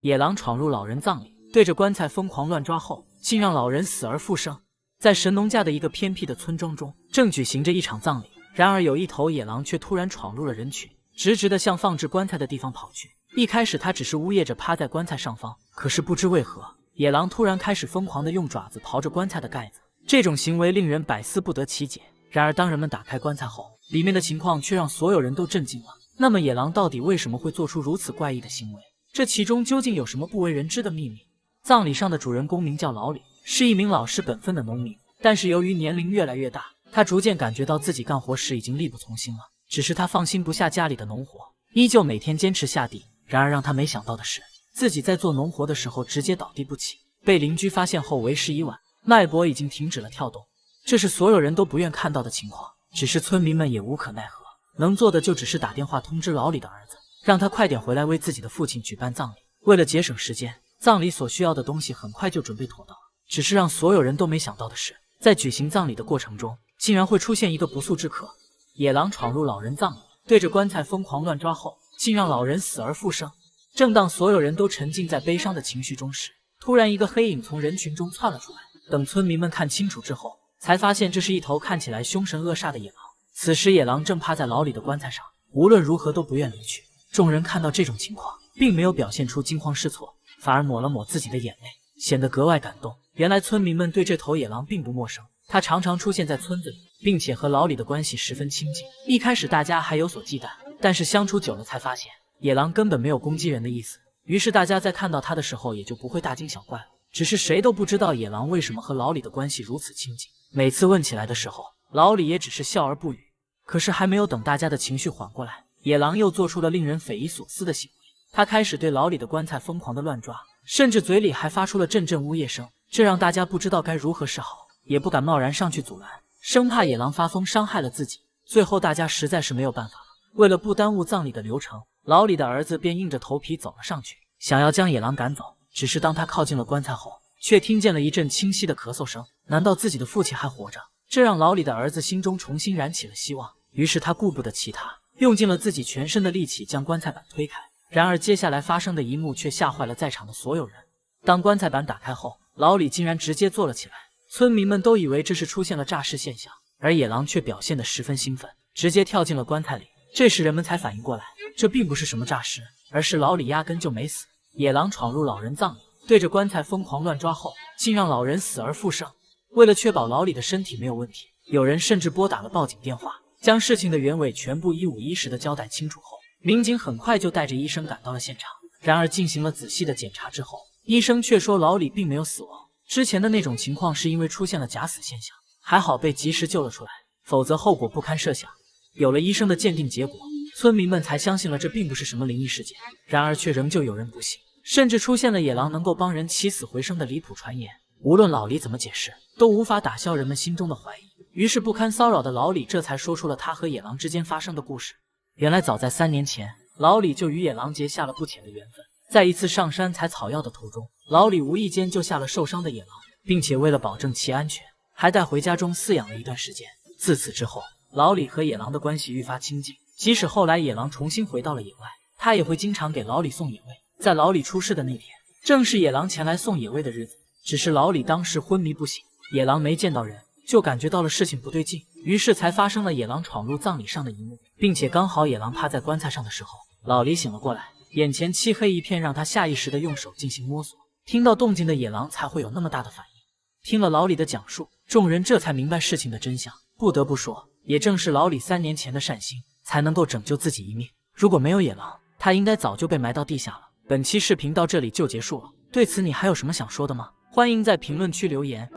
野狼闯入老人葬礼，对着棺材疯狂乱抓后，竟让老人死而复生。在神农架的一个偏僻的村庄中，正举行着一场葬礼。然而有一头野狼却突然闯入了人群，直直地向放置棺材的地方跑去。一开始他只是呜咽着趴在棺材上方，可是不知为何，野狼突然开始疯狂地用爪子刨着棺材的盖子。这种行为令人百思不得其解。然而当人们打开棺材后，里面的情况却让所有人都震惊了。那么野狼到底为什么会做出如此怪异的行为？这其中究竟有什么不为人知的秘密？葬礼上的主人公名叫老李，是一名老实本分的农民，但是由于年龄越来越大，他逐渐感觉到自己干活时已经力不从心了。只是他放心不下家里的农活，依旧每天坚持下地。然而让他没想到的是，自己在做农活的时候直接倒地不起，被邻居发现后为时已晚，脉搏已经停止了跳动。这是所有人都不愿看到的情况，只是村民们也无可奈何，能做的就只是打电话通知老李的儿子，让他快点回来为自己的父亲举办葬礼。为了节省时间，葬礼所需要的东西很快就准备妥当。只是让所有人都没想到的是，在举行葬礼的过程中，竟然会出现一个不速之客。野狼闯入老人葬礼，对着棺材疯狂乱抓后，竟让老人死而复生。正当所有人都沉浸在悲伤的情绪中时，突然一个黑影从人群中窜了出来。等村民们看清楚之后，才发现这是一头看起来凶神恶煞的野狼。此时野狼正趴在老李的棺材上，无论如何都不愿离去。众人看到这种情况，并没有表现出惊慌失措，反而抹了抹自己的眼泪，显得格外感动。原来村民们对这头野狼并不陌生，他常常出现在村子里，并且和老李的关系十分亲近。一开始大家还有所忌惮，但是相处久了才发现，野狼根本没有攻击人的意思。于是大家在看到他的时候也就不会大惊小怪了。只是谁都不知道野狼为什么和老李的关系如此亲近。每次问起来的时候，老李也只是笑而不语。可是还没有等大家的情绪缓过来，野狼又做出了令人匪夷所思的行为。他开始对老李的棺材疯狂的乱抓，甚至嘴里还发出了阵阵呜咽声，这让大家不知道该如何是好，也不敢贸然上去阻拦，生怕野狼发疯伤害了自己。最后大家实在是没有办法了，为了不耽误葬礼的流程，老李的儿子便硬着头皮走了上去，想要将野狼赶走。只是当他靠近了棺材后，却听见了一阵清晰的咳嗽声。难道自己的父亲还活着？这让老李的儿子心中重新燃起了希望。于是他顾不得其他，用尽了自己全身的力气将棺材板推开。然而接下来发生的一幕却吓坏了在场的所有人。当棺材板打开后，老李竟然直接坐了起来。村民们都以为这是出现了诈尸现象，而野狼却表现得十分兴奋，直接跳进了棺材里。这时人们才反应过来，这并不是什么诈尸，而是老李压根就没死。野狼闯入老人葬礼，对着棺材疯狂乱抓后，竟让老人死而复生。为了确保老李的身体没有问题，有人甚至拨打了报警电话，将事情的原委全部一五一十的交代清楚后，民警很快就带着医生赶到了现场。然而进行了仔细的检查之后，医生却说老李并没有死亡，之前的那种情况是因为出现了假死现象，还好被及时救了出来，否则后果不堪设想。有了医生的鉴定结果，村民们才相信了这并不是什么灵异事件。然而却仍旧有人不信，甚至出现了野狼能够帮人起死回生的离谱传言。无论老李怎么解释，都无法打消人们心中的怀疑。于是不堪骚扰的老李这才说出了他和野狼之间发生的故事。原来早在3年前，老李就与野狼结下了不浅的缘分。在一次上山采草药的途中，老李无意间救下了受伤的野狼，并且为了保证其安全，还带回家中饲养了一段时间。自此之后，老李和野狼的关系愈发亲近，即使后来野狼重新回到了野外，他也会经常给老李送野味。在老李出事的那天，正是野狼前来送野味的日子。只是老李当时昏迷不醒，野狼没见到人，就感觉到了事情不对劲，于是才发生了野狼闯入葬礼上的一幕，并且刚好野狼趴在棺材上的时候，老李醒了过来，眼前漆黑一片，让他下意识地用手进行摸索。听到动静的野狼才会有那么大的反应。听了老李的讲述，众人这才明白事情的真相。不得不说，也正是老李3年前的善心，才能够拯救自己一命。如果没有野狼，他应该早就被埋到地下了。本期视频到这里就结束了，对此你还有什么想说的吗？欢迎在评论区留言。